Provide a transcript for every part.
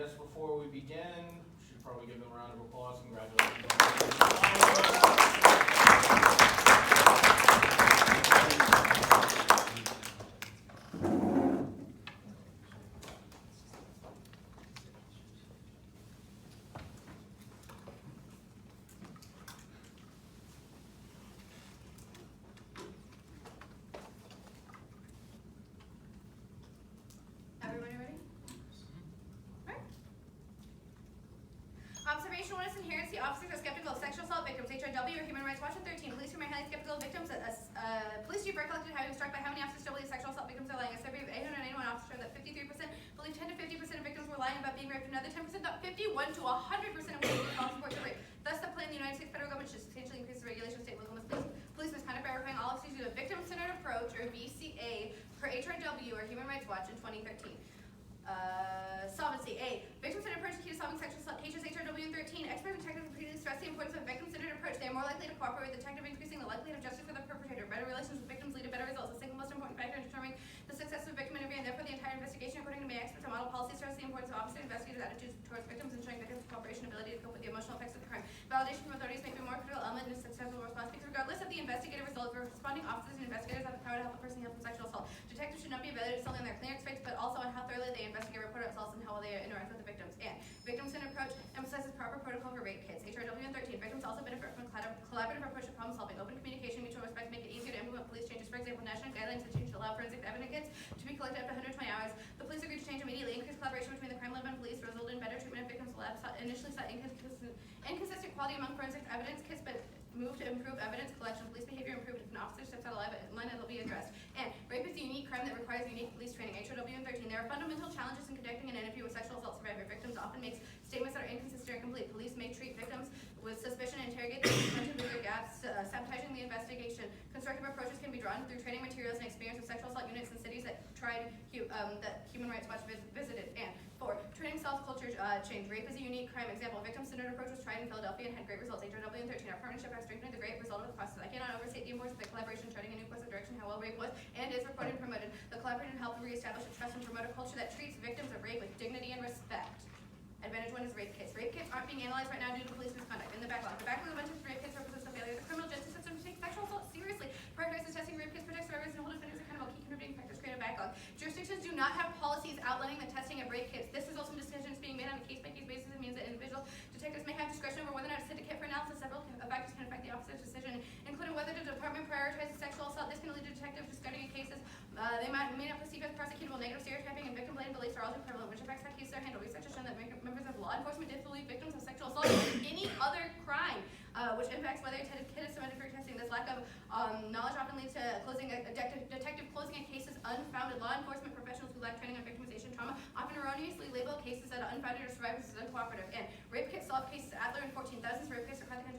guess before we begin, we should probably give them a round of applause. Congratulations. Everybody ready? Right. Observation 1 is inherency. Officers are skeptical of sexual assault victims. HRW or Human Rights Watch at 13. Police remain highly skeptical of victims. Police chief recollected having struck by how many officers still believe sexual assault victims are lying. A survey of 881 officers showed that 53% believe 10 to 50% of victims were lying about being raped. Another 10% thought 51 to 100% of women were false reports of rape. Thus, the plan in the United States federal government should substantially increase the regulation of state and local police misconduct by requiring all officers to use a victim-centered approach, or VCA, per HRW or Human Rights Watch in 2013. Solvency. A. Victim-centered approach to key to solving sexual assault cases. HRW 13. Experts and detectives repeatedly stress the importance of a victim-centered approach. They are more likely to cooperate with the detective, increasing the likelihood of justice for the perpetrator. Better relations with victims lead to better results. The single most important factor in determining the success of victim interview and therefore the entire investigation, according to May experts on model policy, stress the importance of officer and investigators' attitudes towards victims, ensuring victims' cooperation, ability to cope with the emotional effects of the crime. Validation from authorities may be a more critical element in a successful response because regardless of the investigative results, responding officers and investigators have the power to help a person heal from sexual assault. Detectives should not be evaluated solely on their clearance rates, but also on how thoroughly they investigate report results and how well they interact with the victims. And victim-centered approach emphasizes proper protocol for rape kits. HRW 13. Victims also benefit from a collaborative approach to problem solving. Open communication, mutual respect make it easier to implement police changes. For example, national guidelines have changed to allow forensic evidence kits to be collected up to 120 hours. The police agreed to change immediately. Increased collaboration between the crime lab and police resulted in better treatment of victims. The lab initially sought inconsistent quality among forensic evidence kits, but moved to improve evidence collection. Police behavior improved. If an officer steps out of line, it will be addressed. And rape is a unique crime that requires unique police training. HRW 13. There are fundamental challenges in conducting an interview with sexual assault survivor. Victims often make statements that are inconsistent or incomplete. Police may treat victims with suspicion and interrogate them, presented with their gaps, sabotaging the investigation. Constructive approaches can be drawn through training materials and experience with sexual assault units in cities that that Human Rights Watch visited. And 4. Training self-culture change. Rape is a unique crime. Example, victim-centered approach was tried in Philadelphia and had great results. HRW 13. Our partnership has strengthened the great result of the process. I cannot overstate the importance of the collaboration, charting a new course of direction, how well rape was and is reported and promoted. The collaboration helped reestablish a trust and promote a culture that treats victims of rape with dignity and respect. Advantage 1 is rape kits. Rape kits aren't being analyzed right now due to police misconduct. In the backlog. The backlog of a bunch of rape kits represents the failure of the criminal justice system to take sexual assault seriously. Prioritizes testing rape kits, protect survivors, and hold offenders accountable. Key contributing factors create a backlog. Jurisdictions do not have policies outlining the testing of rape kits. This results in decisions being made on a case-by-case basis. It means that individual detectives may have discretion over whether or not to send a kit for analysis. Several factors can affect the officer's decision, including whether the department prioritizes sexual assault. This can lead to detectives discarding cases they may not perceive as prosecutable. Negative stereotyping and victim-blaming beliefs are also prevalent, which affects how cases are handled. Research has shown that members of law enforcement believe victims of sexual assault or any other crime, which impacts whether a kit is submitted for testing. This lack of knowledge often leads to detective closing a case as unfounded. Law enforcement professionals who lack training on victimization trauma often erroneously label cases that are unfounded or survivors as uncooperative. And rape kit solved cases. Adler and 14 thousands of rape kits across the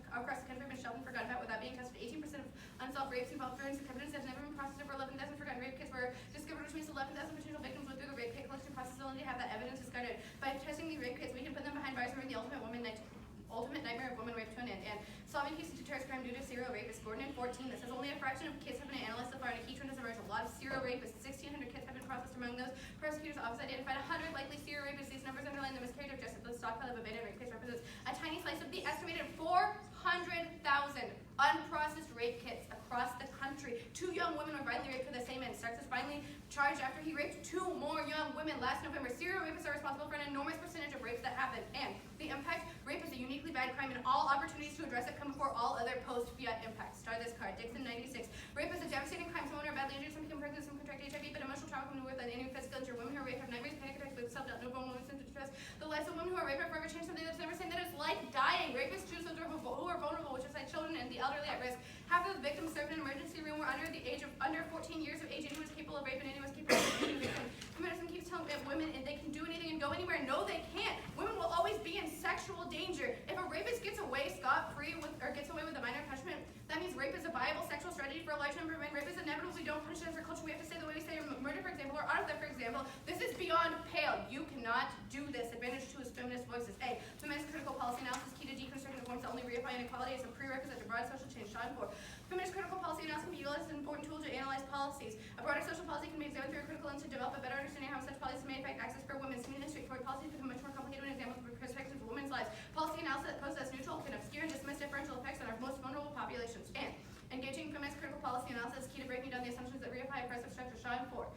country have been shelved and forgotten about without being tested. 18% of unsolved rapes involved forensic evidence that has never been processed. Over 11,000 forgotten rape kits were discovered, which means 11,000 potential victims went through the rape kit collection process only to have that evidence discarded. By testing these rape kits, we can put them behind bars and bring the ultimate nightmare of woman rape to an end. And solving cases deters crime due to serial rapists. Gordon and 14. This says only a fraction of kits have been analyzed so far, and a key trend has emerged. A lot of serial rapists. 1,600 kits have been processed. Among those, prosecutors' office identified 100 likely serial rapists. These numbers underline the miscarriage of justice. The stockpile of abandoned rape kits represents a tiny slice of the estimated 400,000 unprocessed rape kits across the country. 2 young women were violently raped for the same end. Starks was finally charged after he raped 2 more young women last November. Serial rapists are responsible for an enormous percentage of rapes that happen. And the impact, rape is a uniquely bad crime, and all opportunities to address it come before all other post-fiat impacts. Star this card. Dixon 96. Rape is a devastating crime. Some women are badly injured, some become pregnant, some contract HIV, but emotional trauma can be worse than any physical injury. Women who are raped have nightmares, panic attacks, with self-doubt, no bone women symptoms of stress. The lives of women who are raped are forever changed. Something that's never seen that it's like dying. Rapists choose those who are vulnerable, which is like children and the elderly at risk. Half of the victims served in an emergency room were under 14 years of age. Anyone was capable of rape and anyone was capable of being a victim. Feminism keeps telling women and they can do anything and go anywhere. No, they can't. Women will always be in sexual danger. If a rapist gets away scot-free or gets away with a minor punishment, that means rape is a viable sexual strategy for a large number of men. Rape is inevitable. We don't punish it as our culture. We have to say the way we say murder, for example, or auto theft, for example. This is beyond pale. You cannot do this. Advantage 2 is feminist voices. A. Feminist critical policy analysis key to deconstructing the forms that only reify inequality as a prerequisite to broad social change. Sean 4. Feminist critical policy analysis can be utilized as an important tool to analyze policies. A broader social policy can be examined through a critical lens to develop a better understanding of how such policies may affect access for women. Seemingly straightforward policies become much more complicated on the assumptions that reify oppressive structure. Shine 4.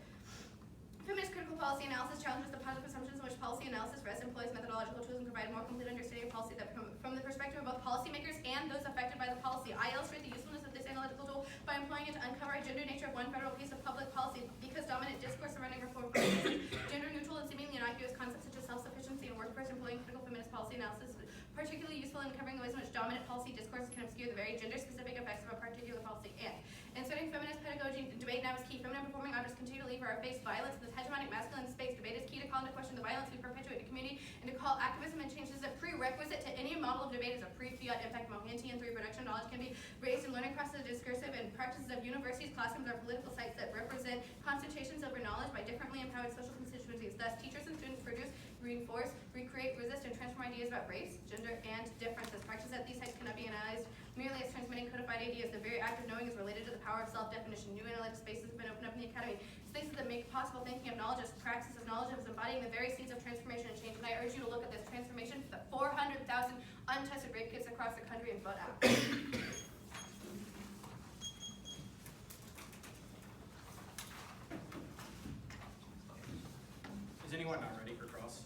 Feminist critical policy analysis challenges the positive assumptions in which policy analysis rests, employs methodological tools, and provide a more complete understanding of policy that from the perspective of both policymakers and those affected by the policy. I illustrate the usefulness of this analytical tool by employing it to uncover a gender nature of one federal piece of public policy. Because dominant discourse surrounding reform policy, gender neutral and seemingly innocuous concepts such as self-sufficiency and workforce employing critical feminist policy analysis is particularly useful in uncovering the ways in which dominant policy discourse can obscure the very gender-specific effects of a particular policy. And inserting feminist pedagogy debate now is key. Feminine performing objects continue to leave or face violence in this hegemonic masculine space. Debate is key to call into question the violence we perpetuate in the community and to call activism and change. This is a prerequisite to any model of debate as a pre-fiat impact Mohanty and 3 production knowledge can be raised in learning processes, discursive and practices of universities, classrooms, or political sites that represent concentrations over knowledge by differently empowered social constituencies. Thus, teachers and students produce, reinforce, recreate, resist, and transform ideas about race, gender, and differences. Practices at these sites cannot be analyzed merely as transmitting codified ideas. The very act of knowing is related to the power of self-definition. New analytic spaces have been opened up in the academy. Spaces that make possible thinking of knowledge as praxis of knowledge as embodying the very seeds of transformation and change. And I urge you to look at this transformation for the 400,000 untested rape kits across the country and vote out. Is anyone not ready for cross?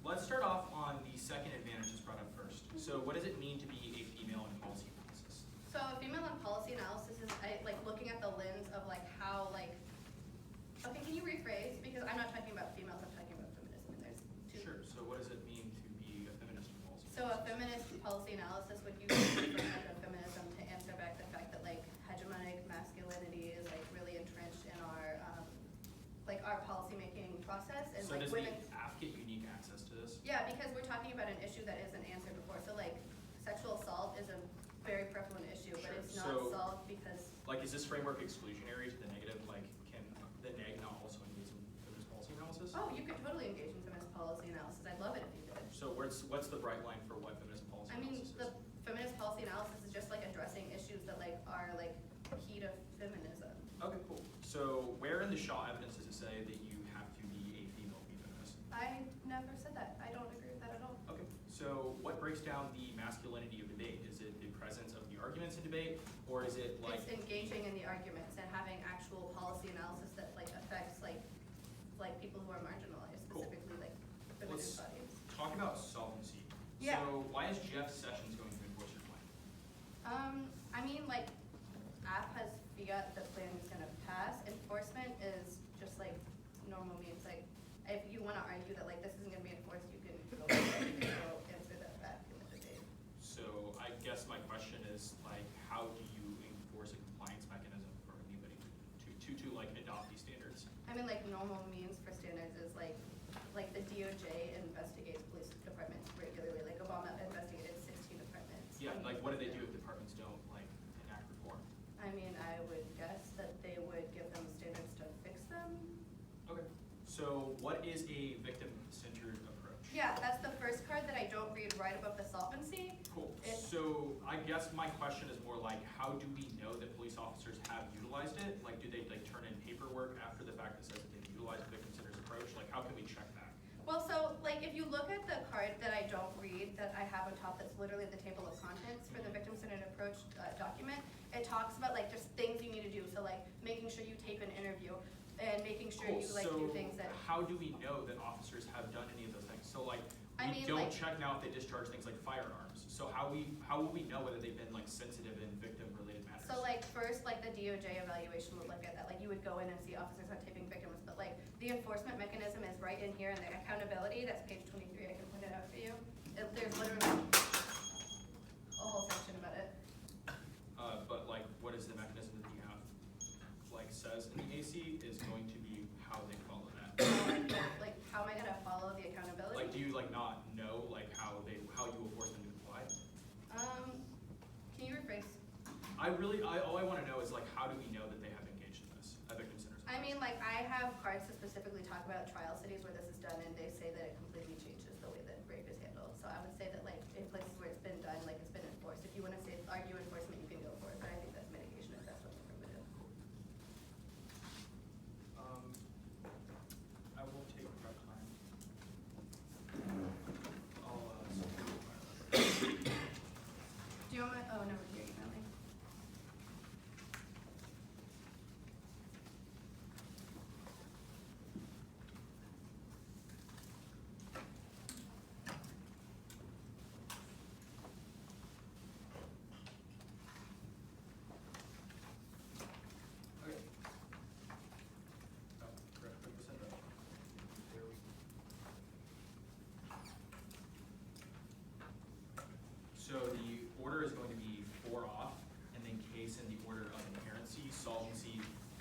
Let's start off on the second advantage that's brought up first. So what does it mean to be a female in policy analysis? So a female in policy analysis is like looking at the lens of like how like, okay, can you rephrase? Because I'm not talking about females, I'm talking about feminism, and there's two. Sure, so what does it mean to be a feminist in policy? So a feminist policy analysis would use the framework of feminism to answer back the fact that like hegemonic masculinity is like really entrenched in our like our policy making process, and So like does women. the AF get unique access to this? Yeah, because we're talking about an issue that isn't answered before. So like sexual assault is a very prevalent issue, but Sure. it's not So- solved because. Like, is this framework exclusionary to the negative? Like, can the neg not also engage in feminist policy analysis? Oh, you could totally engage in feminist policy analysis. I'd love it if you did. So what's the bright line for what feminist policy I mean, analysis the is? feminist policy analysis is just like addressing issues that like are like key to feminism. Okay, cool. So where in the Shaw evidence does it say that you have to be a female to be feminist? I never said that. I don't agree with that at all. Okay, so what breaks down the masculinity of debate? Is it the presence of the arguments in debate, or is it like? It's engaging in the arguments and having actual policy analysis that like affects like people who are marginalized, Cool. specifically like Let's feminist bodies. talk about solvency. Yeah. So why is Jeff Sessions going to enforce your plan? I mean, like, app has fiat, the plan is gonna pass. Enforcement is just like normal means. Like, if you wanna argue that like this isn't gonna be enforced, you can go ahead and go answer that back in the debate. So I guess my question is like, how do you enforce a compliance mechanism for anybody to like adopt these standards? I mean, like, normal means for standards is like the DOJ investigates police departments regularly. Like, Obama investigated 16 departments. Yeah, like what do they do if departments don't like enact reform? I mean, I would guess that they would give them standards to fix them. Okay. So what is a victim-centered approach? Yeah, that's the first card that I don't read right above the solvency. Cool. It's- So I guess my question is more like, how do we know that police officers have utilized it? Like, do they like turn in paperwork after the fact that says that they've utilized a victim-centered approach? Like, how can we check that? Well, so, like, if you look at the card that I don't read, that I have on top, that's literally the table of contents for the victim-centered approach document, it talks about, like, just things you need to do. So, like, making sure you tape an interview and making sure Cool. you, like, do things that. How do we know that officers have done any of those things? So like, I we mean, don't like- check now if they discharge things like firearms. So how will we know whether they've been like sensitive in victim-related matters? So, like, first, like, the DOJ evaluation would look at that. Like, you would go in and see officers not taping victims, but, like, the enforcement mechanism is right in here, and the accountability, that's page 23, I can point it out for you. There's literally a whole section about it. But like, what is the mechanism that the app like says in the AC is going to be how they follow that? Like, how am I gonna follow the accountability? Like, do you like not know like how you will force them to comply? Can you rephrase? All I want to know is like, how do we know that they have engaged in this at victim centers? I mean, like, I have cards to specifically talk about trial cities where this is done, and they say that it completely changes the way that rape is handled. So I would say that, like, in places where it's been done, like, it's been enforced. If you wanna say, argue enforcement, you can go for it, but I think that's mitigation if that's what they're permitted. I will take prep time.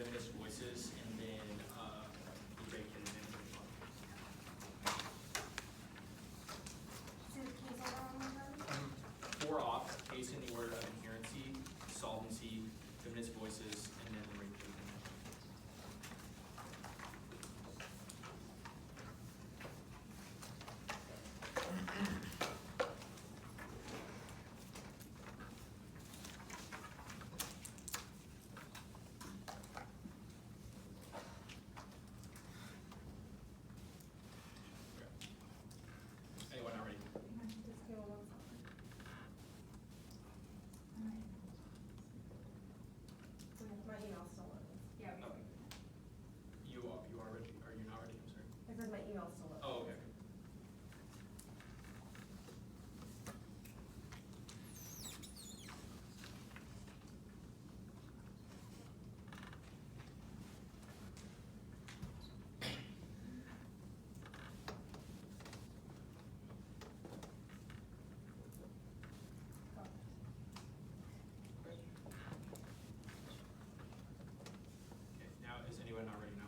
feminist voices, and then the great kid is in four off, case in the order of inherency, solvency, feminist voices, and then the rate case. Anyone not ready? My email's still loading. Yeah. No. You are ready? Are you not ready? I'm sorry. It says my email's still loading. Oh, okay. Okay, now, is anyone not ready now?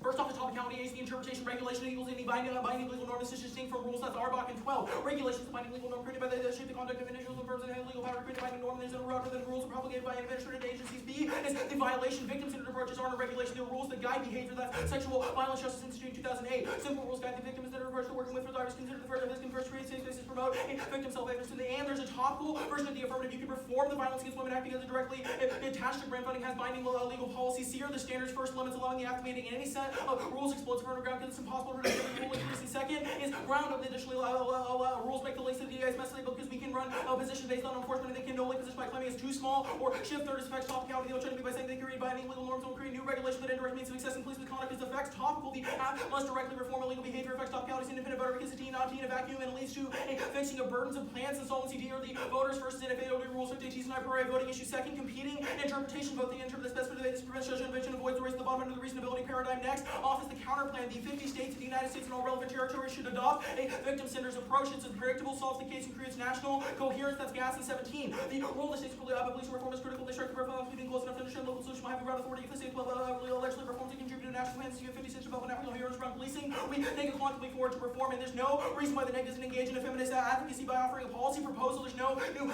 First off, the topicality is the interpretation, regulation, equals any binding legal norm is distinct from rules. That's Arbach and 12. Regulations, the binding legal norm created by the shape the conduct of individuals and firms that have legal power created by the norm, and is rather than rules are promulgated by administrative agencies. B is the violation. Victims and approaches aren't a regulation. They're rules that guide behavior. That's Sexual Violence Justice Institute 2008. Simple rules guide the victims that are approach to working with for is considered the first of his first create safe spaces, promote a victim self-interest in the and. There's a topical version of the affirmative. You can perform the Violence Against Women Act because it directly attached to grant funding has binding legal policy. C are the standards. First limits allowing the act in any set of rules explodes for underground because it's impossible to reduce every rule increase. And second is ground of the additionally rules make the links to the DI's message because we can run a position based on enforcement and they can no link position by claiming it's too small or shift. Third is affects topicality. The alternative by saying they create binding legal norms will create new regulation that indirect means of success in police misconduct is affects topical. The act must directly reform illegal behavior affects topicality is independent voter because it's not in a vacuum and leads to a fixing of burdens of plans. Insolvency D are the voters versus NFA rules 50 T's and I per voting issue. Second, competing interpretation both the interpret the specific this prevents social invention avoids the race to the bottom end of the reasonability paradigm. Next, off is the counter plan. The 50 states of the United States and all relevant territories should adopt a victim-centered approach. It's predictable, solves the case, and creates national coherence. That's gas and 17. The role of the states for police reform is critical. They strike the profile of being close enough to understand local solution by having broad authority. If the state allegedly performs to contribute to national plans, 50 states develop national coherence around policing. We take it quantumly forward to perform, and there's no reason why the neg doesn't engage in a feminist advocacy by offering a policy proposal. There's no new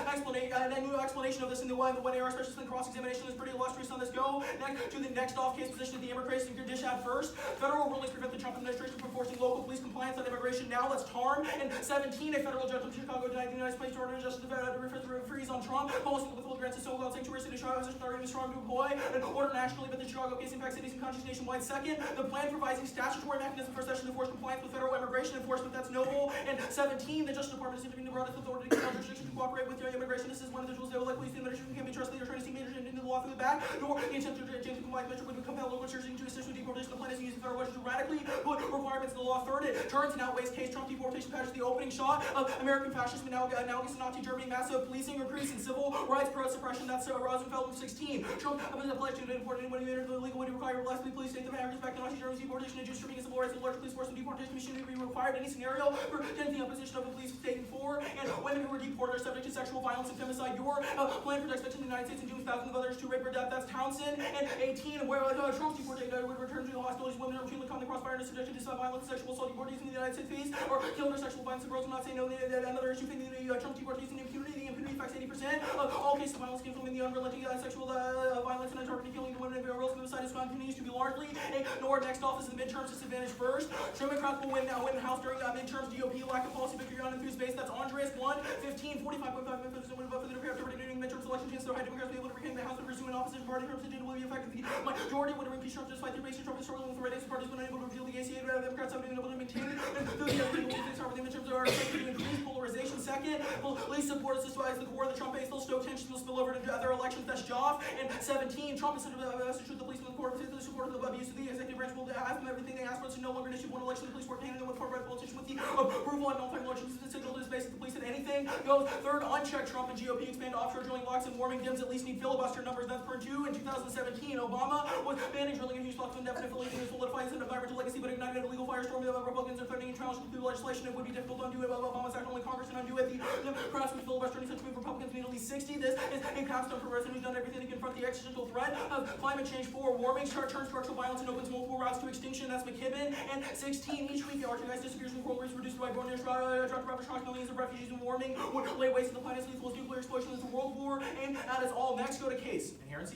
explanation of this in the way AR specialist in cross-examination is pretty illustrious on this. Go next to the next off-case position of the immigration condition at first. Federal rulings prevent the Trump administration from forcing local police compliance on immigration. Now let's TARM. And 17, a federal judge from Chicago denied the United States to order justice to freeze on Trump. Policy withhold grants to so-called sanctuary city Chicago position authority is strong to employ and order nationally, but the Chicago case impacts cities and countries nationwide. Second, the plan provides a statutory mechanism for session to enforce compliance with federal immigration enforcement. That's noble. And 17, the Justice Department is intervening the broadest authority to jurisdiction to cooperate with your immigration. This is one of the tools they will likely use the administration can be trusted. They're trying to see majors into the law through the back. Nor the attempt to change the compliance measure would compel local jurisdiction to assist with deportation. The plan is using federal budget to radically put requirements in the law. Third, it turns and outweighs case Trump deportation patches the opening shot of American fascism analogous to Nazi Germany, massive policing, increase in civil rights, suppression. That's Rosenfeld 16. Trump has pledged to deport anyone who entered the legal way to require less police state of Americans back to Nazi Germany's deportation and Jews stripping civil rights and large police force and deportation machinery be required any scenario for anything opposition of a police state. And 4, and women who were deported are subject to sexual violence and femicide. Your plan protects victims in the United States and dooms thousands of others to rape or death. That's Townsend. And 18, where Trump's deportation would return to the hostilities. Women are routinely caught in the crossfire and are subjected to violence and sexual assault. Deportation in the United States fees or killed or sexual violence. The girls will not say no. Another issue in the Trump deportation impunity. The impunity affects 80% of all cases of violence came from the unrelenting sexual violence and targeted killing of women and girls. Femicide is continues to be largely ignored. Next off is the midterms disadvantage first. Truman will win the House during midterms. GOP lack of policy victory on enthused base. That's Andres 1, 15, 45.5% win vote for the Democrats during midterms election chance. So high Democrats will be able to retain the House and pursue an opposition party representation will be effective. The majority would impeach Trump despite the base Trump is struggling with the right parties when unable to repeal the ACA. Democrats haven't been able to maintain it. And the midterms are expected to increase polarization. Second, police support is the core of the Trump base. They'll stoke tensions. Will spill over to other elections. That's Joff. And 17, Trump is sent a message to the police and the court of the support of the abuse of the executive branch will ask them everything they ask for. So no longer an issue. One election, the police work handed with corporate politician with the approval and multiple elections. The signal is based the police and anything goes. Third, unchecked Trump and GOP expand offshore drilling locks and warming Dems at least need filibuster numbers. That's per 2. In 2017, Obama was banning drilling and huge blocks of indefinitely solidifies an environmental legacy, but ignited a legal firestorm. The Republicans are threatening to challenge through legislation. It would be difficult to undo it. Obama's act only Congress can undo it. The Democrats would filibuster any such move. Republicans community 60. This is a capstone for residents who's done everything to confront the existential threat of climate change. 4, warming, turns structural violence and opens multiple routes to extinction. That's McKibben. And 16, each week, our guys disappears from coral reefs reduced by Burnett, shock millions of refugees and warming would lay waste to the planet's lethal nuclear explosion. It's a world war, and that is all. Next, go to case. Inherency.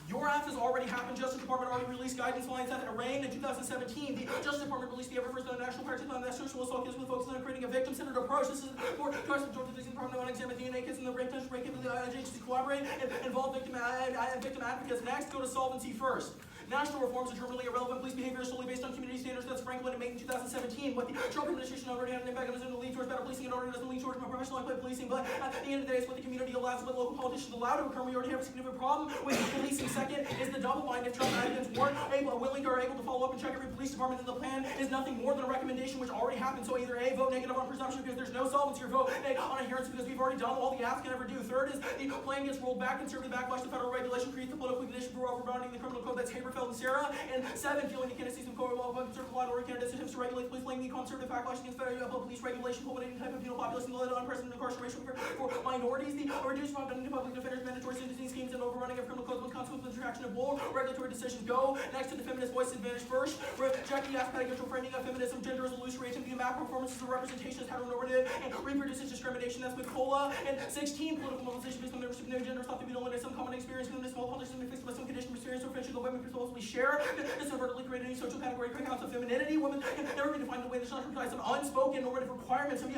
Your act has already happened. Justice Department already released guidance lines that arraigned in 2017. The Justice Department released the ever first national practice plan that sexual assault cases with focus on creating a victim-centered approach. This is for Justice Department to examine DNA kits and the rape test rate of the agencies to collaborate and involve victim advocates. Next, go to solvency first. National reforms are terminally irrelevant. Police behavior is solely based on community standards. That's Franklin and made in 2017. But the Trump administration already had an impact on the lead towards better policing. It already doesn't lead towards more professional policing. But at the end of the day, it's what the community allows, what local politicians allow to occur. We already have a significant problem with policing. Second is the double bind. If Trump advocates weren't willing or able to follow up and check every police department, then the plan is nothing more than a recommendation, which already happened. So either A, vote negative on presumption because there's no solvency, or vote negative on adherence because we've already done all the acts can ever do. Third is the plan gets rolled back. Conservative backlash to federal regulation creates the political condition for overbounding the criminal code. That's Haberfeld and Sarah. And 7, fueling the candidacies of conservative law or candidates attempts to regulate police, playing the conservative backlash against federal police regulation, culminating type of penal populace and the unprecedented incarceration for minorities, the reduced funding to public defenders, mandatory sentencing schemes, and overrunning of criminal codes with consequences of retraction of bold regulatory decisions. Go next to the feminist voice advantage first. Reject the aspect of framing of feminism, gender as illusory, the map performances of representation as heteronormative, and reproduces discrimination. That's McCullough. And 16, political mobilization based on membership of gender thought to be eliminated. Some common experience, feminist small politics, and fixed by some condition, experience, or friendship that women supposedly share. This overtly created any social category accounts of femininity. Women can never be defined in a way that does not comply some unspoken normative requirements of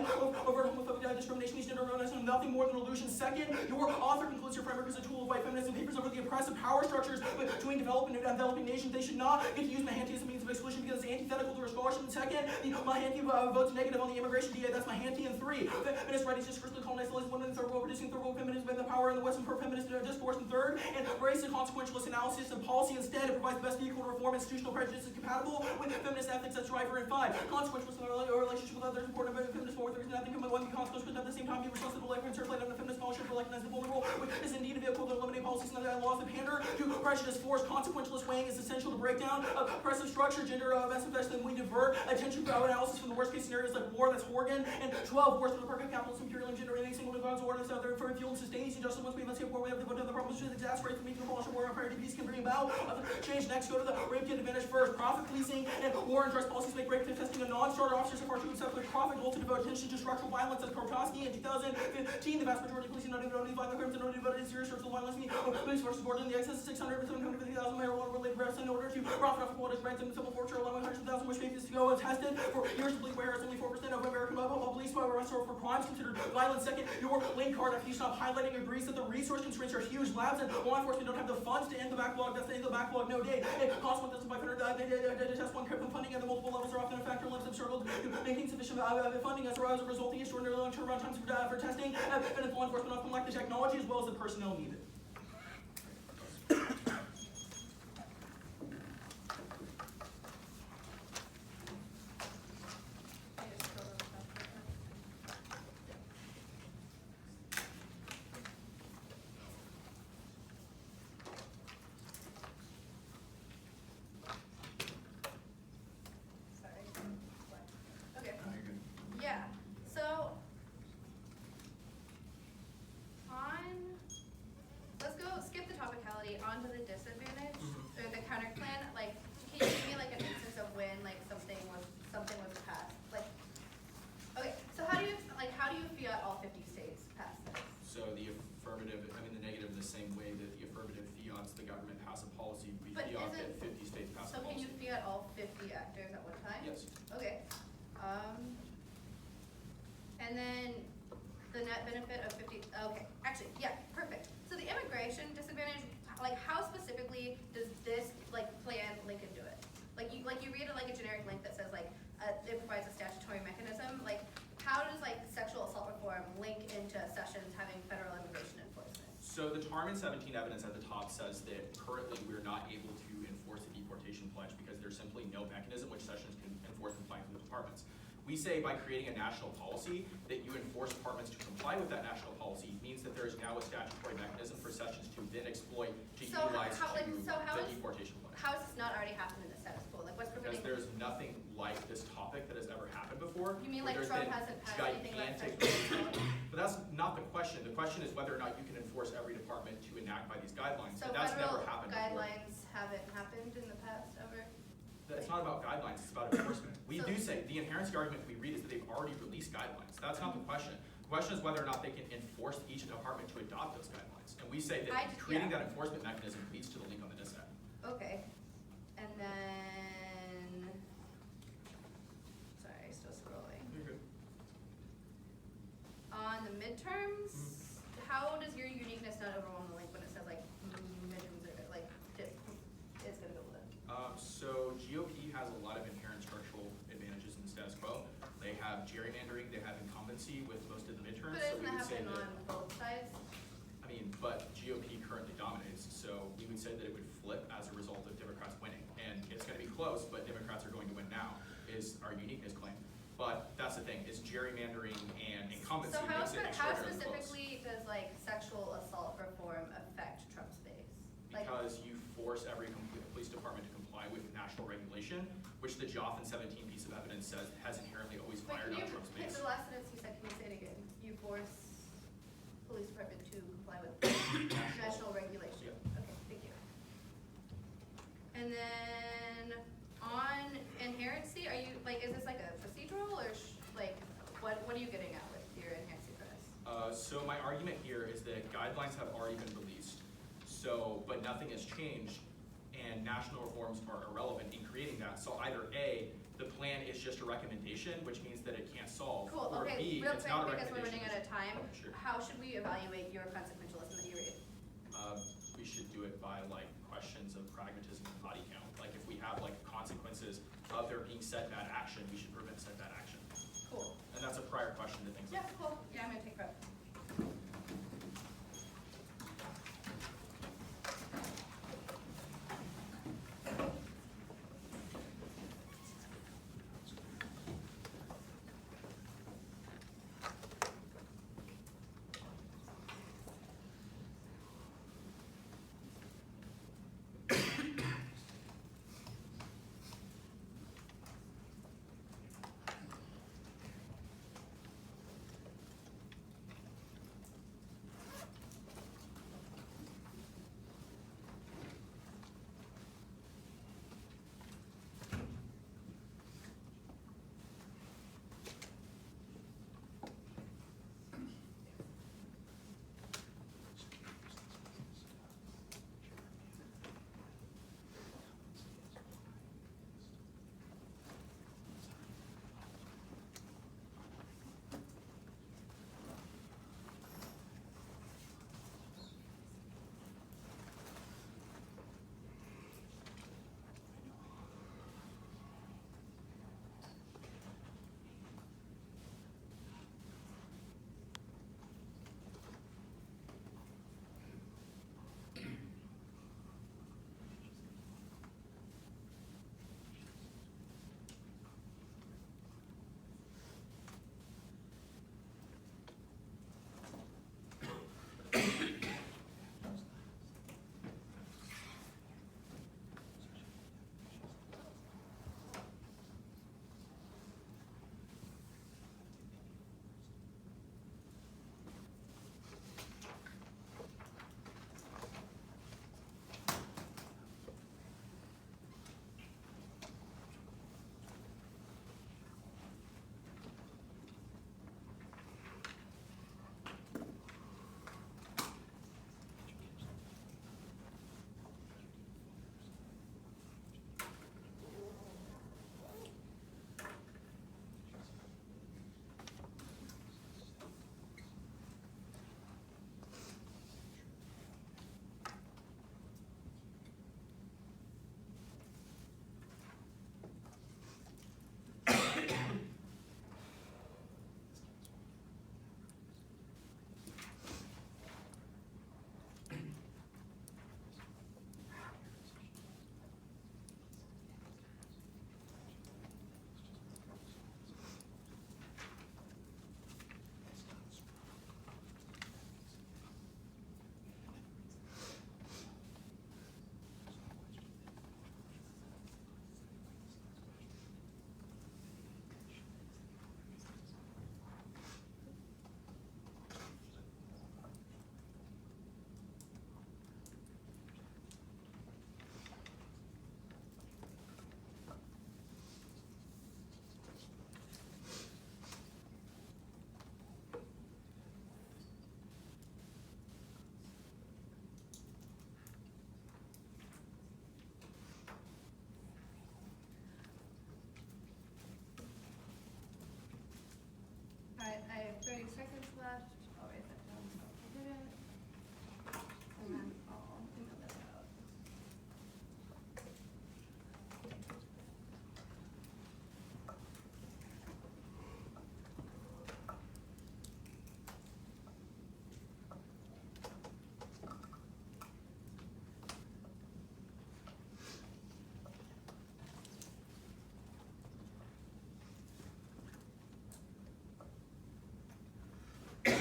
overt homophobic discrimination. These gender roles are nothing more than illusion. Second, your author concludes your framework as a tool of white feminism papers over the oppressive power structures between developing and developing nations. They should not get to use Mahanti as a means of exclusion because it's antithetical to her scholarship. And second, the Mahanti votes negative on the immigration DA. That's Mahanti. And 3, feminist writings discursively colonize women in third world, reducing third world feminism and the power in the Western feminist discourse. And third, and embrace the consequentialist analysis and policy. Instead, it provides the best vehicle to reform institutional prejudice is compatible with feminist ethics as driver. And 5, consequentialist relationship with others important about feminist forward. There's nothing but one consequence, but at the same time be responsible for and circulate on the feminist scholarship for recognizing the vulnerable, which is indeed a vehicle to eliminate policies and laws that pander to prejudice. Force consequentialist weighing is essential to break down oppressive structure, gender investment, and we divert attention to analysis from the worst case scenarios like war. That's Horgan. And 12, worse than the perfect capitalism, imperialism, gender, any single God's orders out there for fuel and sustain easy justice. Once we let's get war, we have to put down the problems which exasperate the means of abolish war. Priority peace can bring about change. Next, go to the rape kit advantage first. Profit pleasing and war and dress policies make rape kit testing a non-starter. Officers are far too accept with profit goal to devote attention to structural violence. As Korkowski in 2015, the vast majority of police not even only violent crimes and only devoted to serious structural violence. Police forces board in the excess of 600 750,000 marijuana related arrests in order to profit off of quotas, grants, and civil forfeiture, allowing hundreds of thousands which cases to go untested for years to believe, whereas only 4% of American police arrests are for crimes considered violent. Second, your link card, after you stop highlighting, agrees that the resource constraints are huge. Labs and law enforcement don't have the funds to end the backlog. That's the end of the backlog. No day. And cost 1,500. They test one critical funding, and the multiple levels are often a factor. Limits have struggled to maintain sufficient funding as a resulting extraordinary long turnaround times for testing. And law enforcement often lack the technology as well as the personnel needed. onto the disadvantage or the counter plan. Like, can you give me like an instance of when like something was passed? Like, okay, so how do you fiat all 50 states pass this? So the affirmative, the negative, the same way that the affirmative fiats the government pass a policy, we But fiat that 50 states pass a So policy. can you fiat all 50 actors at one time? Yes. Okay. And then the net benefit of 50, okay, actually, yeah, perfect. So the immigration disadvantage, like how specifically does this like plan link into it? Like you read it like a generic link that says like, it provides a statutory mechanism. Like how does like sexual assault reform link into Sessions having federal immigration enforcement? So the Tarman 17 evidence at the top says that currently we're not able to enforce the deportation pledge because there's simply no mechanism which Sessions can enforce compliance with departments. We say by creating a national policy that you enforce departments to comply with that national policy means that there is now a statutory mechanism for Sessions to then exploit to utilize the deportation pledge. How has this not already happened in the status quo? Like what's Because preventing? there's nothing like this topic that has ever happened before. You mean like There's Trump been hasn't passed anything like gigantic, sexual assault? but that's not not the question. The question is whether or not you can enforce every department to enact by these guidelines. So And that's never federal happened before. guidelines haven't happened in the past ever? It's not about guidelines, it's about enforcement. We do say, the inherency argument we read is that they've already released guidelines. That's not the question. The question is whether or not they can enforce each department to adopt those guidelines. And we say that creating that enforcement mechanism leads to the leak on the NISA. Okay, and then, sorry, still scrolling. You're good. On the midterms, how does your uniqueness not overwhelm the link when it says like midterms are like it's gonna go with it? So GOP has a lot of inherent structural advantages in the status quo. They have gerrymandering, they have incumbency with most of the midterms. But So isn't we that would say happening that, on both sides? I mean, but GOP currently dominates, so we would say that it would flip as a result of Democrats winning. And it's gonna be close, but Democrats are going to win now, is our uniqueness claim. But that's the thing, is gerrymandering and incumbency So makes it how extraordinarily close. specifically does like sexual assault reform affect Trump's base? Like, Because you force every police department to comply with national regulation, which the Joffin 17 piece of evidence says has inherently always wait, fired can on you, Trump's in base. the last sentence you said, can you say it again? You force police department to comply with national regulation? Yeah. Okay, thank you. And then on inherency, are you, like, is this like a procedural or like, what are you getting at with your inherency premise? So my argument here is that guidelines have already been released, but nothing has changed, and national reforms are irrelevant in creating that. So either A, the plan is just a recommendation, which means that it can't solve, Cool, or okay, B, real it's quick, not a because we're recommendation. running out of time. Oh, sure. How should we evaluate your consequentialism that you read? We should do it by like questions of pragmatism and body count. Like if we have like consequences of there being said bad action, we should prevent said bad action. Cool. And that's a prior question to things like Yeah, cool. Yeah, I'm gonna take prep.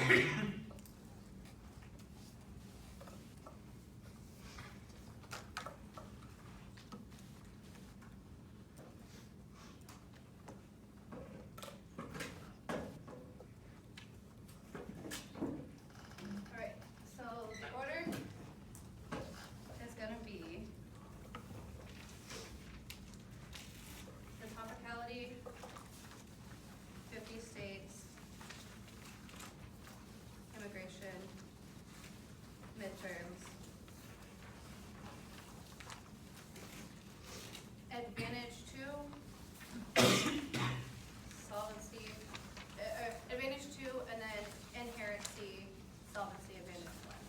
Alright, so the order is gonna be the topicality, 50 states, immigration, midterms, advantage two, solvency, advantage two, and then inherency, solvency, advantage one.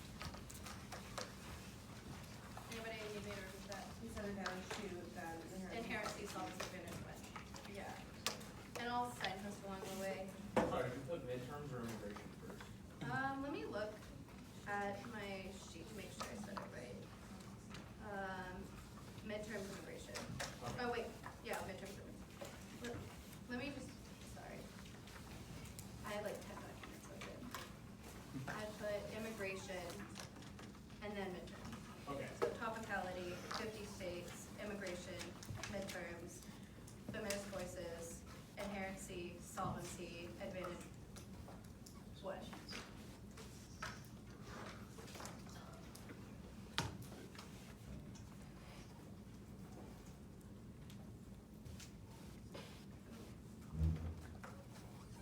Anybody need me to repeat that? You said advantage two, then Inherency, solvency, advantage one. Yeah. And I'll signpost along the way. Sorry, did you put midterms or immigration first? Let me look at my sheet to make sure I said it right. Midterms immigration. Okay. Oh, wait, yeah, midterms. Let me just, sorry. I had like 10 documents open. I put immigration and then midterms. Okay. So topicality, 50 states, immigration, midterms, feminist voices, inherency, solvency, advantage. What?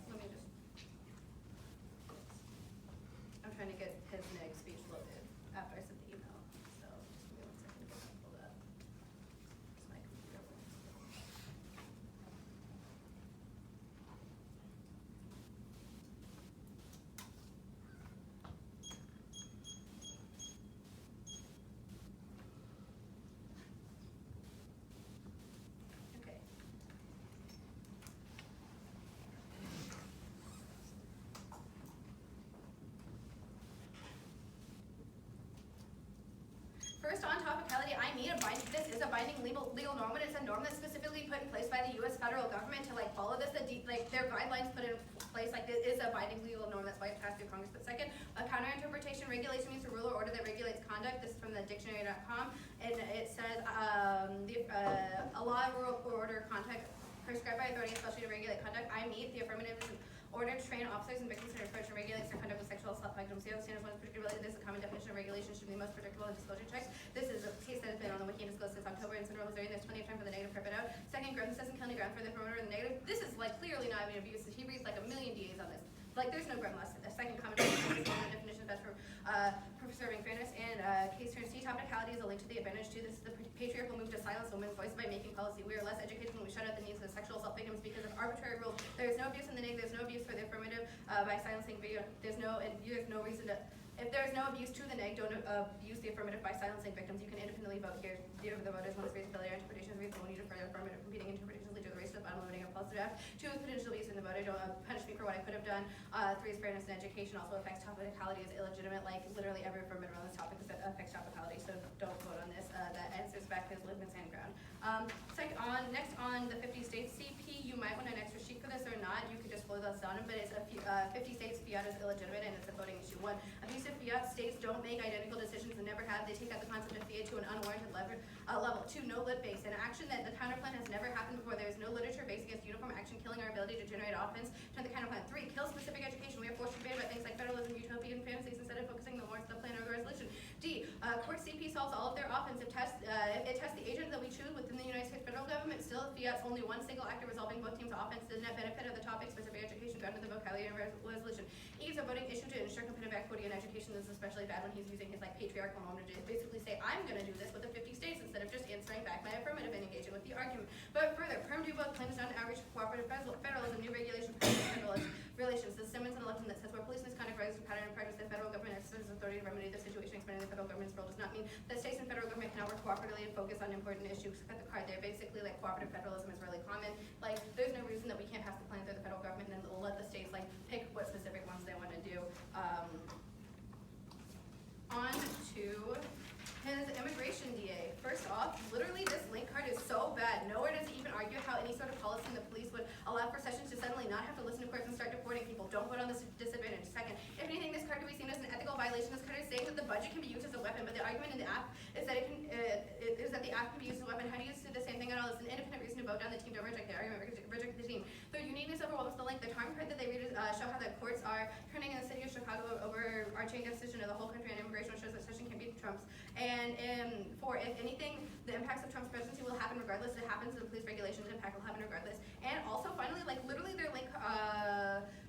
Let me just. I'm trying to get his neg speech loaded after I sent the email, so just give me 1 second to get that pulled up. It's my computer. Okay. First, on topicality, I need this is a binding legal norm, and it's a norm that's specifically put in place by the U.S. federal government to follow this. Their guidelines put in place, it is a binding legal norm. That's why it passed through Congress. But second, a counterinterpretation regulation means a rule or order that regulates conduct. This is from the dictionary.com, and it says a law, rule, or order, conduct prescribed by authority, especially to regulate conduct. I meet the affirmative is an order to train officers and victims to approach and regulate their conduct with sexual assault victims. The other standards one is particularly this is a common definition of regulation should be most predictable in disclosure checks. This is a case that has been on the wiki and disclosed since October in Central Missouri, and there's plenty of time for the negative to prep it out. Second, Gross doesn't kill any ground for the promoter in the negative. This is clearly not even abuse. He reads a million DAs on this. There's no ground less. A second comment definition best for preserving fairness, and case turns C. Topicality is a link to the advantage to this is the patriarchal move to silence women's voice by making policy. We are less educated when we shut out the needs of sexual assault victims because of arbitrary rules. There is no abuse in the negative. There's no abuse for the affirmative by silencing video. There's no reason to. If there is no abuse to the neg, don't abuse the affirmative by silencing victims. You can independently vote here. The voters want to raise failure interpretations, reasonable need for affirmative competing interpretations lead to the racist unlimiting of positive act. 2 is potential abuse in the voter. Don't punish me for what I could have done. 3 is fairness and education. Also affects topicality is illegitimate. Literally every affirmative on this topic affects topicality. So don't vote on this. That answers back his Liebman's hand ground. Next on the 50 states CP, you might want an extra sheet for this or not. You could just flow this down, but it's 50 states fiat is illegitimate and it's a voting issue. 1, abusive fiat states don't make identical decisions and never have. They take out the concept of fiat to an unwarranted level. 2, no lit base. An action that the counterplan has never happened before. There is no literature based against uniform action killing our ability to generate offense. Turn the counterplan. 3, kill specific education. We are forced to debate about things like federalism, utopian fantasies instead of focusing the more the plan or the resolution. D, court CP solves all of their offensive tests. It tests the agent that we choose within the United States federal government. Still, fiat's only one single actor resolving both teams' offense. The net benefit of the topic specific education grounded in the vocabulary and resolution. E is a voting issue to ensure competitive equity in education. This is especially bad when he's using his patriarchal norm to basically say, I'm going to do this with the 50 states instead of just answering back my affirmative and engaging with the argument. But further, perm do both claims down to outreach cooperative federalism, new regulation, federalism, relations. The Simmons and Electon that says where police misconduct rises to pattern and practice, the federal government exercises authority to remedy the situation. Expanding the federal government's role does not mean that states and federal government cannot work cooperatively and focus on important issues. Cut the card there. Basically, cooperative federalism is really common. There's no reason that we can't pass the plan through the federal government and then let the states pick what specific ones they want to do. On to his immigration DA. First off, literally this link card is so bad. Nowhere does it even argue how any sort of policy in the police would allow for Sessions to suddenly not have to listen to courts and start deporting people. Don't vote on this disadvantage. Second, weapon. If anything, this card could be seen as an ethical violation. This card is saying that the budget can be used as a weapon, but the argument in the app is that the app can be used as a weapon. How do you see the same thing at all? It's an independent reason to vote down the team. Don't reject the argument, reject the team. Their uniqueness overwhelms the link. The time card that they read show how the courts are turning in the city of Chicago overarching decision of the whole country on immigration shows that session can be Trump's. And for if anything, the impacts of Trump's presidency will happen regardless. It happens. The police regulations impact will happen regardless. And also, finally, like literally, their link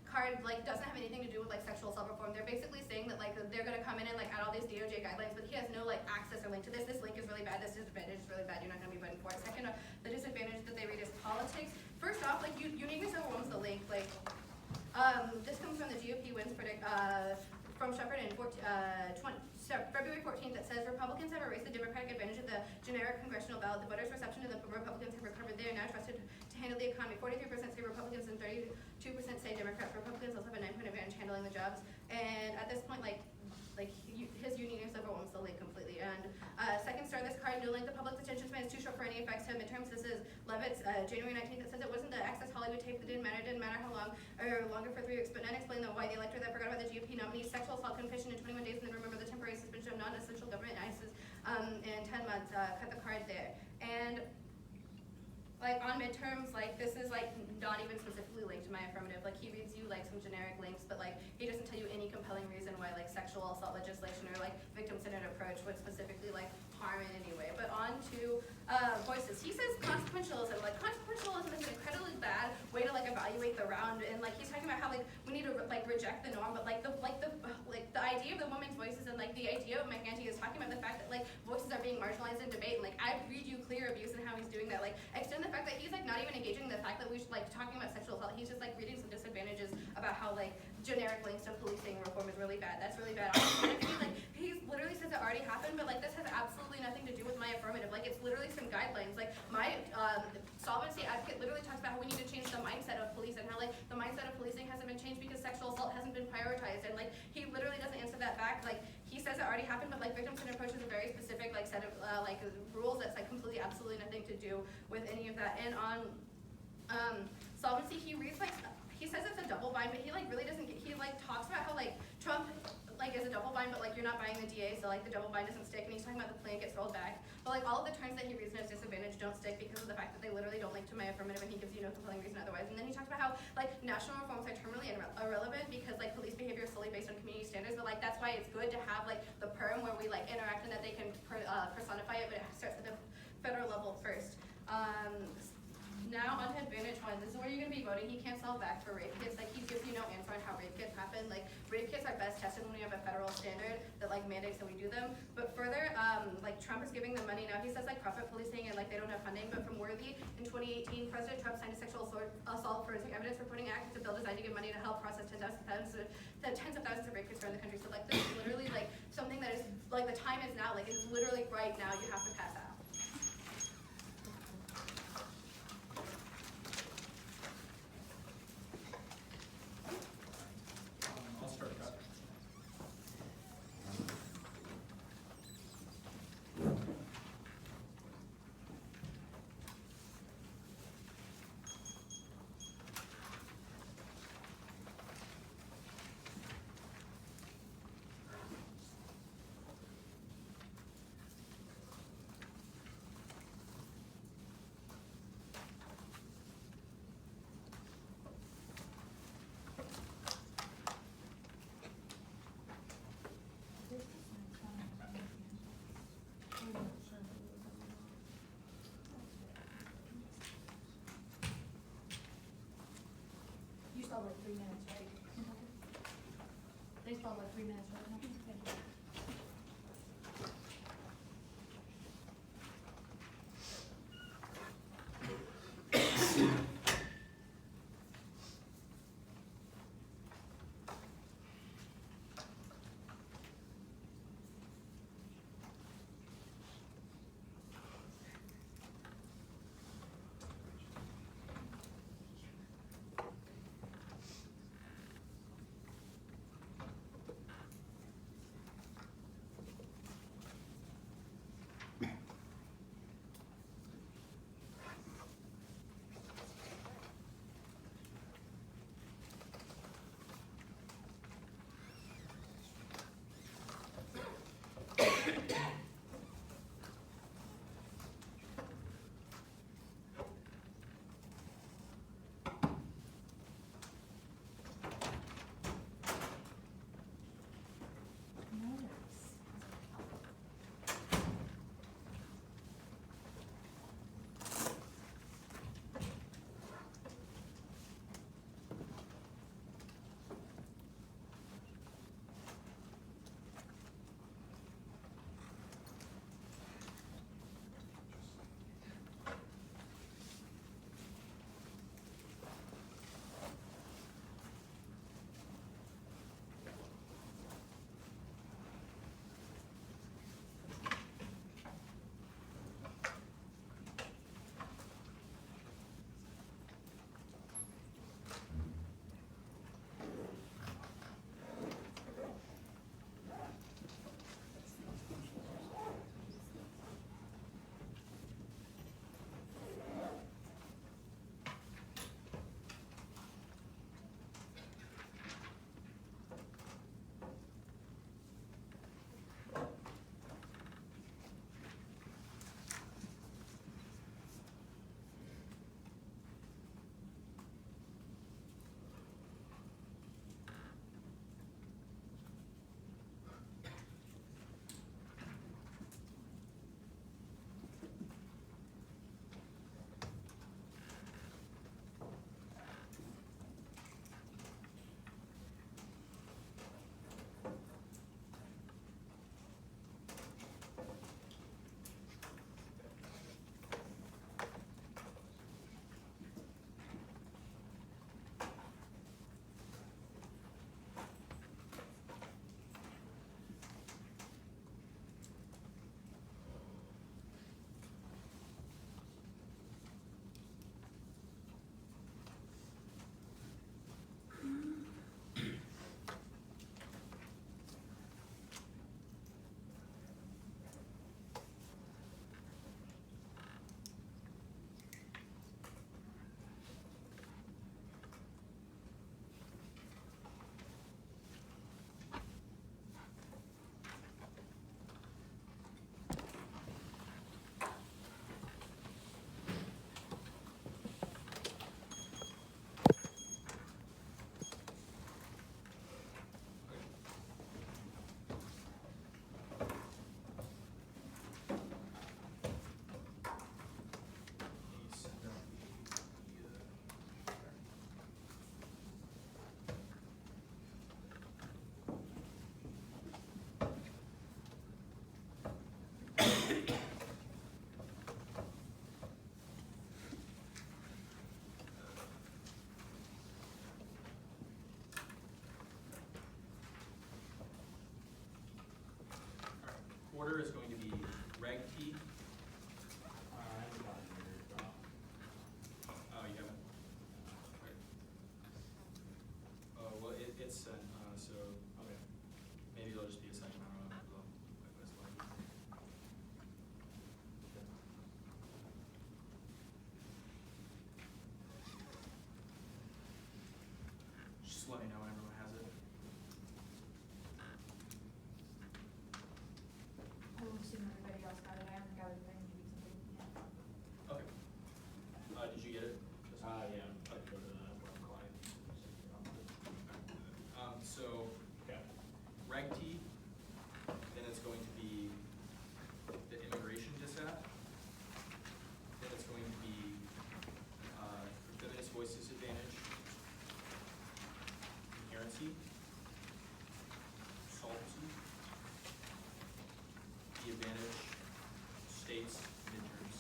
card like doesn't have anything to do with like sexual assault reform. They're basically saying that like they're gonna come in and like add all these DOJ guidelines, but he has no like access or link to this. This link is really bad. This disadvantage is really bad. You're not gonna be voting for it. Second, the disadvantage that they read is politics. First off, like uniqueness overwhelms the link. Like this comes from the GOP wins predict from Shepard in February 14th that says Republicans have erased the Democratic advantage of the generic congressional ballot. The voters' reception to the Republicans have recovered. They are now trusted to handle the economy. 43% say Republicans and 32% say Democrats. Republicans also have a 9-point advantage handling the jobs. And at this point, his uniqueness overwhelms the link completely. And second star, this card, no link. The public's attention span is too short for any effects to midterms. This is Levitt's January 19th that says it wasn't the Access Hollywood tape that didn't matter how long, or longer for 3 weeks, but none explain why the electorate that forgot about the GOP nominee's sexual assault confession in 21 days and then remember the temporary suspension of non-essential government ISIS in 10 months. Cut the card there. And like on midterms, like this is like not even specifically linked to my affirmative. Like he reads you like some generic links, but like he doesn't tell you any compelling reason why like sexual assault legislation or like victim-centered approach would specifically like harm in any way. But on to voices. He says consequentialism. Like consequentialism is an incredibly bad way to like evaluate the round, and like he's talking about how like we need to like reject the norm, but like the idea of the women's voices and like the idea of McAntee is talking about the fact that like voices are being marginalized in debate. And like I read you clear abuse and how he's doing that. Like extend the fact that he's like not even engaging in the fact that we should like talking about sexual assault. He's just like reading some disadvantages about how like generic links to policing reform is really bad. That's really bad. Like he literally says it already happened, but like this has absolutely nothing to do with my affirmative. Like it's literally some guidelines. Like my solvency advocate literally talks about how we need to change the mindset of police and how like the mindset of policing hasn't been changed because sexual assault hasn't been prioritized. And like he literally doesn't answer that back. Like he says it already happened, but like victim-centered approach is a very specific like set of like rules that's like completely absolutely nothing to do with any of that. And on solvency, he reads like he says it's a double bind, but he like really doesn't get, he like talks about how like Trump like is a double bind, but like you're not buying the DA, so like the double bind doesn't stick, and he's talking about the plan gets rolled back. But like all of the terms that he reads in his disadvantage don't stick because of the fact that they literally don't link to my affirmative, and he gives you no compelling reason otherwise. And then he talks about how like national reforms are terminally irrelevant because like police behavior is solely based on community standards, but like that's why it's good to have like the perm where we like interact and that they can personify it, but it starts at the federal level first. Now on to advantage 1. This is where you're gonna be voting. He can't solve back for rape kits. Like he gives you no answer on how rape kits happen. Like rape kits are best tested when we have a federal standard that like mandates that we do them. But further, like Trump is giving them money now. He says like profit policing and like they don't have funding. But from Worthy in 2018, President Trump signed a sexual assault forensic evidence reporting act. It's a bill designed to give money to help process tens of thousands of rape kits around the country. So like this is literally like something that is like the time is now. Like it's literally right now. You have to pass out. I'll start cut. You still have like 3 minutes, right? They still have like 3 minutes, right? order is going to be Reg T. Oh, you haven't? Okay. Oh, well, it's sent, so, okay. Maybe it'll just be a second, I don't know. Just let me know when everyone has it. I will assume everybody else got it. I haven't got it, but I can give you something. Yeah. Okay. Did you get it? Yeah, I'll go to the web client. So, Reg T, then it's going to be the immigration dissat. Then it's going to be feminist voice disadvantage, inherency, solvency, the advantage, states, midterms.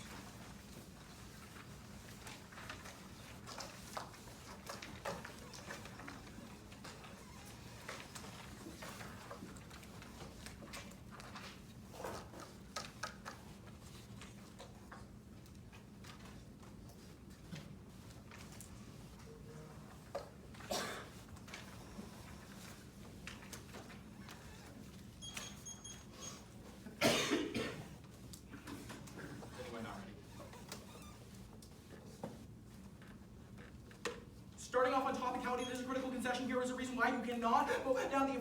Anyone not ready? Starting off on topicality, there's a critical concession here. Is a reason why you cannot go down the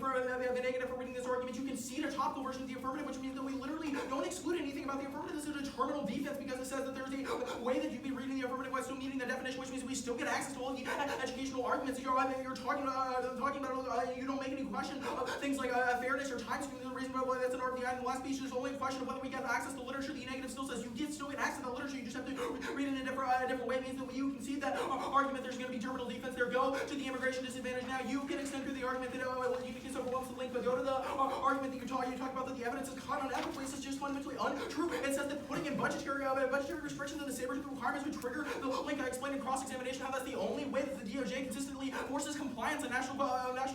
negative for reading this argument. You concede a topical version of the affirmative, which means that we literally don't exclude anything about the affirmative. This is a terminal defense because it says that there's a way that you'd be reading the affirmative while still meeting the definition, which means we still get access to all the educational arguments. You're talking about, you don't make any question of things like fairness or time scheme. The reason why that's an RBI in the last speech is only a question of whether we get access to literature. The negative still says you still get access to literature. You just have to read it in a different way. It means that you concede that argument. There's going to be terminal defense there. Go to the immigration disadvantage. Now you can extend through the argument that uniqueness overwhelms the link, but go to the argument that you talk about that the evidence is caught on other places just fundamentally untrue. It says that putting in budgetary restrictions and the saber-tooth requirements would trigger the link. I explained in cross-examination how that's the only way that the DOJ consistently forces compliance and national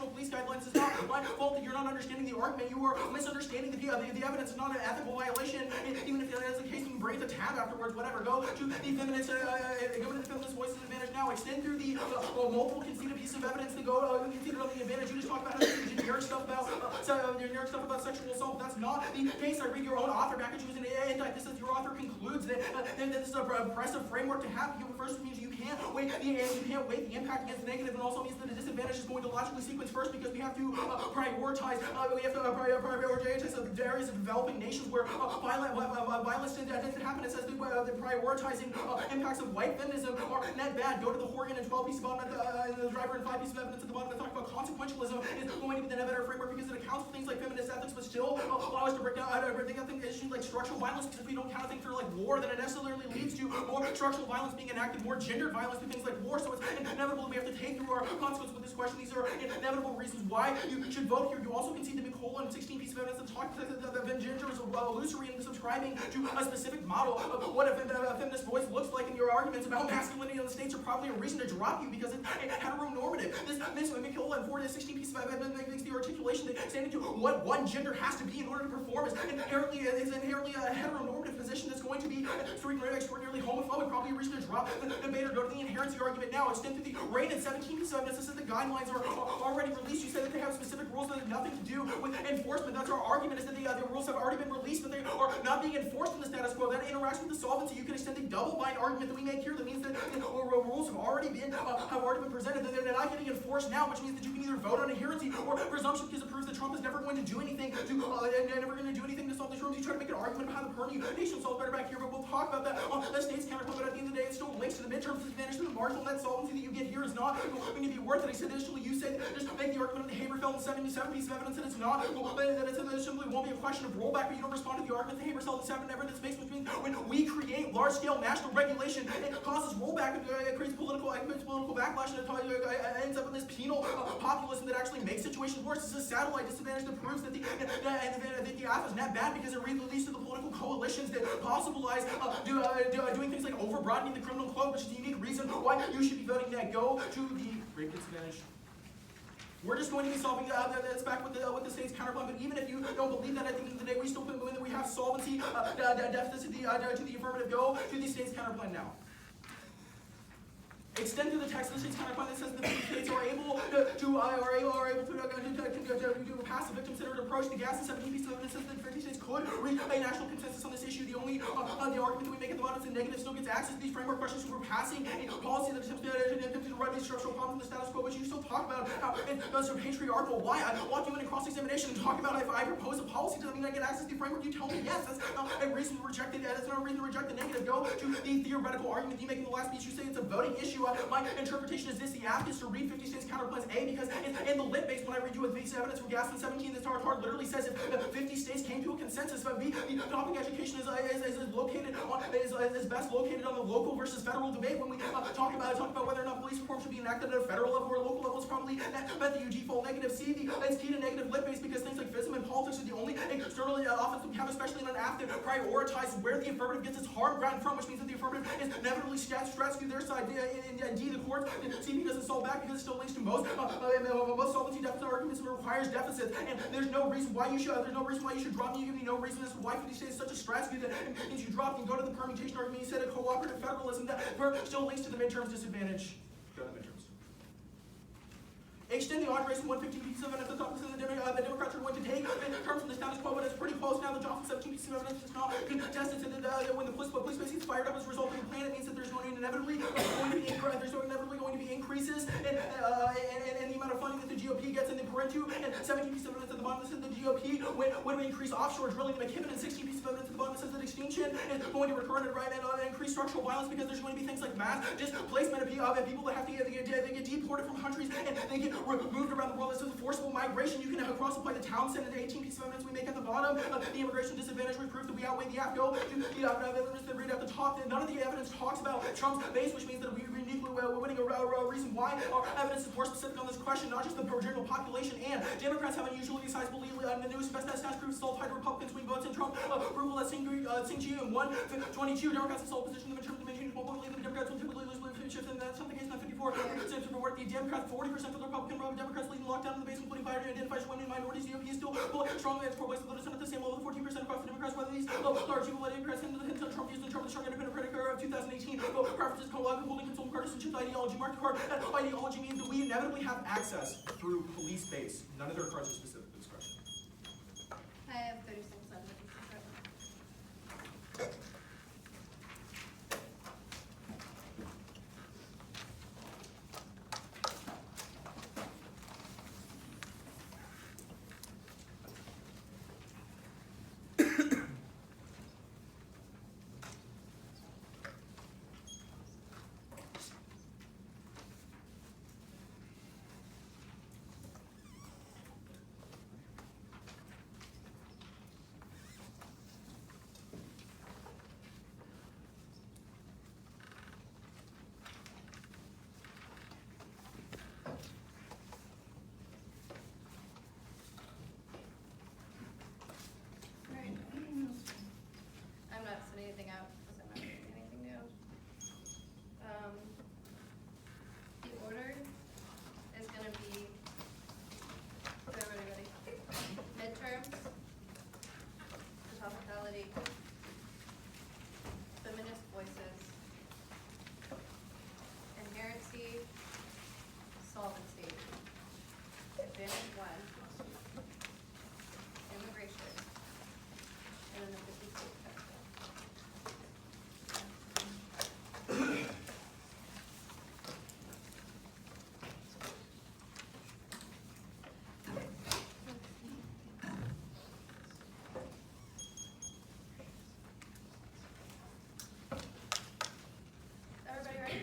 police guidelines. It's not my fault that you're not understanding the argument. You are misunderstanding the evidence. Is not an ethical violation. Even if that is the case, you can break the tab afterwards. Whatever. Go to the feminist. Go to the feminist voices advantage now. Extend through the multiple conceded pieces of evidence to go conceded on the advantage. You just talk about how the generic stuff about sexual assault. That's not the case. I read your own author back at you as an indictment. This is your author concludes that this is a oppressive framework to have. First means you can't weight the impact against the negative, and also means that the disadvantage is going to logically sequence first because we have to prioritize. Prioritize the areas of developing nations where violence didn't happen. It says that the prioritizing impacts of white feminism are net bad. Go to the Horgan and 12 pieces of the driver and 5 pieces of evidence at the bottom that talk about consequentialism is going to be the better framework because it accounts for things like feminist ethics, but still allow us to break down issues like structural violence. Because if we don't count things for like war, then it necessarily leads to more structural violence being enacted, more gendered violence through things like war. So it's inevitable that we have to take through our consequences with this question. These are inevitable reasons why you should vote here. You also concede the McCollum and 16 pieces of evidence that talk that gender is illusory and subscribing to a specific model of what a feminist voice looks like, and your arguments about masculinity in the states are probably a reason to drop you because it's heteronormative. This McCollum and 4 to 16 pieces of evidence makes the articulation that standing to what one gender has to be in order to perform is inherently a heteronormative position that's going to be extraordinarily homophobic, probably a reason to drop the debate or go to the inherency argument now. Extend through the reign and 17 pieces of evidence that says the guidelines are already released. You say that they have specific rules that have nothing to do with enforcement. That's our argument, is that the rules have already been released, but they are not being enforced in the status quo. That interacts with the solvency. You can extend the double bind argument that we make here. That means that the rules have already been presented, that they're not getting enforced now, which means that you can either vote on adherency or presumption because it proves that Trump is never going to do anything to solve these problems. You try to make an argument about how the permutation solves better back here, but we'll talk about that on the state's counterpoint. But at the end of the day, it still links to the midterms disadvantage. The marginal net solvency that you get here is not going to be worth it. Additionally, you say that just make the argument of the Haberfeld and 77 pieces of evidence that it's not, that it simply won't be a question of rollback, but you don't respond to the argument that Haberfeld and 7 evidence makes, which means when we create large-scale national regulation, it causes rollback, it creates political backlash, and it ends up in this penal populism that actually makes situations worse. This is a satellite disadvantage that proves that the AF is not bad because it released to the political coalitions that possibilize doing things like over-broadening the criminal code, which is the unique reason why you should be voting that. Go to the rape disadvantage. We're just going to be solving that's back with the state's counterplan. But even if you don't believe that, at the end of the day, we still believe that we have solvency deficits to the affirmative. Go to the state's counterplan now. Extend to the text of the state's counterplan that says that the states are able to pass a victim-centered approach to gas. And 17 pieces of evidence says that 50 states could reach a national consensus on this issue. The only the argument that we make at the bottom is that negative still gets access to these framework questions. We're passing a policy that attempts to remedy structural problems in the status quo, but you still talk about how it's patriarchal. Why? I walk you in a cross-examination and talk about if I propose a policy, does that mean I get access to the framework? You tell me yes. That's not a reason to reject it. That's not a reason to reject the negative. Go to the theoretical argument you make in the last speech. You say it's a voting issue. My interpretation is this: the app is to read 50 states counterplans A, because in the lit base, when I read you with base evidence from Gaston 17, this hard literally says if 50 states came to a consensus, but B, the topic education is located on is best located on the local versus federal debate. When we talk about whether or not police reform should be enacted at a federal level or local level, it's probably at the default negative. C, it's key to negative lit base because things like FISM and politics are the only external offense we have, especially in an app that prioritizes where the affirmative gets its hard ground from, which means that the affirmative is inevitably stressed to their side. D, the court, CP doesn't solve back because it still links to most solvency deficit arguments and requires deficits. And there's no reason why you should drop me. You give me no reason as to why 50 states is such a strategy that means you drop. You go to the permutation argument. You said a cooperative federalism that still links to the midterms disadvantage. Go to the midterms. Extend the odd race from 115 pieces of evidence. The top percent the Democrats are going to take in terms of the status quo, but it's pretty close now. The Johnson 17 pieces of evidence is not contested. That when the police base gets fired up as a result of the plan, it means that there's inevitably going to be increases in the amount of funding that the GOP gets in the Parentu. And 17 pieces of evidence at the bottom that says the GOP would increase offshore drilling in McKibben, and 16 pieces of evidence at the bottom that says that extinction is going to recur and increase structural violence because there's going to be things like mass displacement of people that have to get deported from countries and they get moved around the world. This is forcible migration. You can cross-apply the Townsend and the 18 pieces of evidence we make at the bottom. The immigration disadvantage we prove that we outweigh the app. Go to the evidence that read at the top. None of the evidence talks about Trump's base, which means that we're uniquely winning a reason why our evidence is more specific on this question, not just the general population. And Democrats have unusually sizable the newest best stats proof stalled Republicans swing votes in Trump approval at Sing-Chi in 122. Democrats have sold position in the midterm dimension. Won't believe the Democrats will typically lose shifts, and that's not the case. Not 54% of the Democrats, 40% of the Republican Democrats leading lockdown in the base, including fire to identify women and minorities. The GOP is still strongly at 4 places of the Senate at the same level, 14% across the Democrats. Whether these large equal Democrats and Trump used the Trump strong independent predictor of 2018 preferences holding control partisanship ideology. Mark the card. That ideology means that we inevitably have access through police base. None of their cards are specific to this question. I have 36 seconds. I'm not sending anything out because I'm not doing anything new. The order is going to be, for everybody, midterms, the topicality, feminist voices, inherency, solvency, advantage one, immigration, and then the 50 state capital. Everybody ready?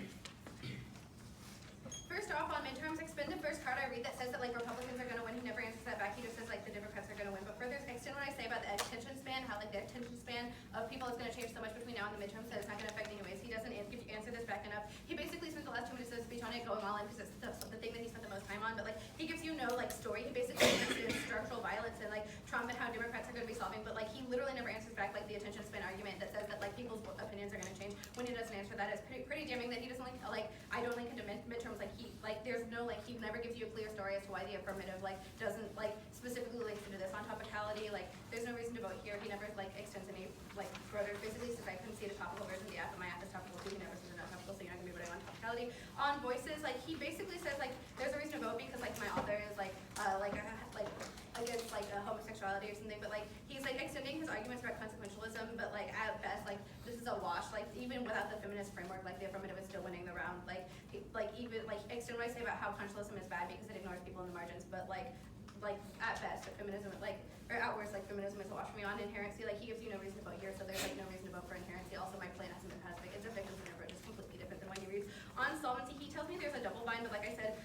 First off, on midterms, expend the first card I read that says that like Republicans are going to win. He never answers that back. He just says like the Democrats are going to win. But further extend what I say about the attention span, how like the attention span of people is going to change so much between now and the midterms that it's not going to affect anyways. He doesn't answer this back enough. He basically spent the last 2 minutes of the speech on it going all in because it's the thing that he spent the most time on. But like he gives you no like story. He basically gives structural violence and like Trump and how Democrats are going to be solving. But like he literally never answers back like the attention span argument that says that like people's opinions are going to change when when he doesn't answer that, it's pretty damning that he doesn't like I don't link into midterms, there's no, he never gives you a clear story as to why the affirmative, doesn't, specifically links into this on topicality, there's no reason to vote here, he never, extends any, rotors, basically, since I couldn't see the topical version of the app, and my app is topical too, he never says it's not topical, so you're not gonna be voting on topicality. On voices, he basically says, there's a reason to vote because, my author is, against, homosexuality or something, but, he's, extending his arguments about consequentialism, but, at best, this is a wash, even without the feminist framework, the affirmative is still winning the round, extend what I say about how consequentialism is bad because it ignores people in the margins, but, at best, feminism, or at worst, feminism is a wash for me. On inherency, he gives you no reason to vote here, so there's, no reason to vote for inherency. Also, my plan hasn't been passed, it's a victim's approach, it's completely different than when he reads. On solvency, he tells me there's a double bind, but like I said,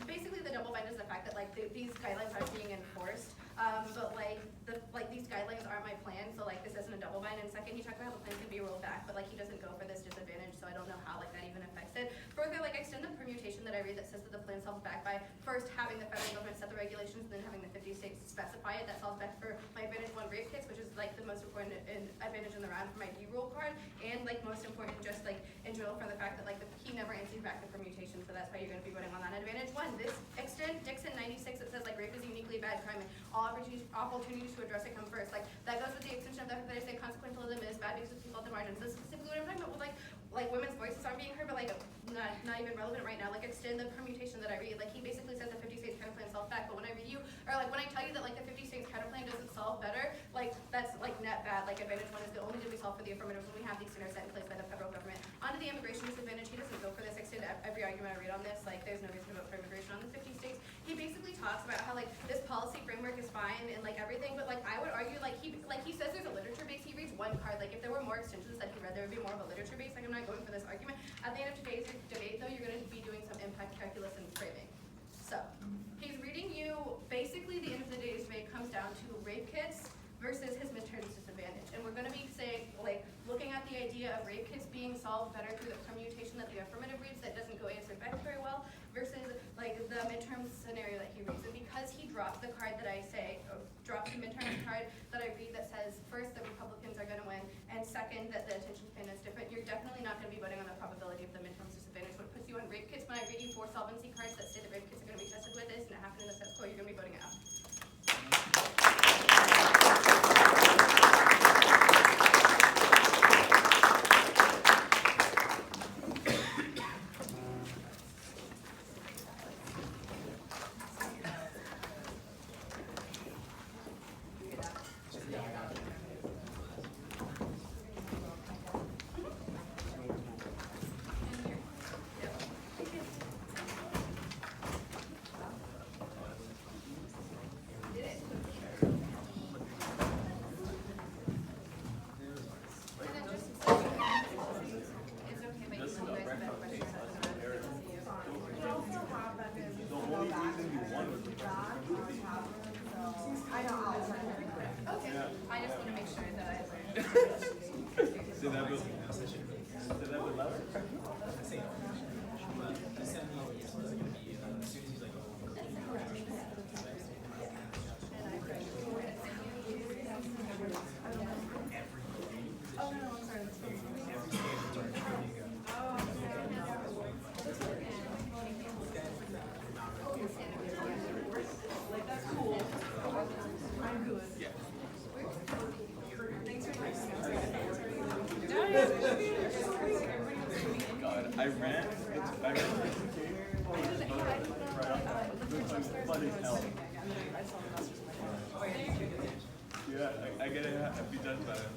basically the double bind is the fact that, these guidelines aren't being enforced, but, these guidelines aren't my plan, so, this isn't a double bind. And second, he talks about how the plan can be rolled back, but, he doesn't go for this disadvantage, so I don't know how, that even affects it. Further, I extend the permutation that I read that says that the plan solves back by first having the federal government set the regulations, and then having the 50 states specify it. That solves back for my Advantage 1 rape kits, which is, the most important advantage in the round for my B-rule card, and, most important, just, in general, for the fact that, he never answered back the permutation, so that's why you're going to be voting on that Advantage 1. This extend Dixon 96, it says, rape is a uniquely bad crime, and all opportunities to address it come first. That goes with the extension of the fact that I say consequentialism is bad because of people at the margins. This is specifically what I'm talking about with, women's voices aren't being heard, but, not even relevant right now. Extend the permutation that I read. He basically says the 50 states counter plan solves back, but when I read you, or, when I tell you that, the 50 states counter plan doesn't solve better, that's, net bad. Advantage 1 is the only good we solve for the affirmative when we have these standards set in place by the federal government. Onto the immigration disadvantage, he doesn't go for this. Extend every argument I read on this. There's no reason to vote for immigration on the 50 states. He basically talks about how, this policy framework is fine and, everything, but, I would argue, he says there's a literature base. He reads one card. If there were more extensions that he read, there would be more of a literature base. I'm not going for this argument. At the end of today's debate, though, you're going to be doing some impact calculus and framing. So, he's reading you, basically, the end of the day's debate comes down to rape kits versus his midterms disadvantage. And we're going to be saying, looking at the idea of rape kits being solved better through the permutation that the affirmative reads that doesn't go answered back very well, versus, the midterms scenario that he reads. And because he dropped the card that I say, dropped the midterms card that I read that says, first, the Republicans are going to win, and second, that the attention span is different, you're definitely not going to be voting on the probability of the midterms disadvantage. What puts you on rape kits, when I read you 4 solvency cards that say that rape kits are going to be tested with this, and it happened in the set score, you're going to be voting it out. I ran Yeah, I gotta be done by it.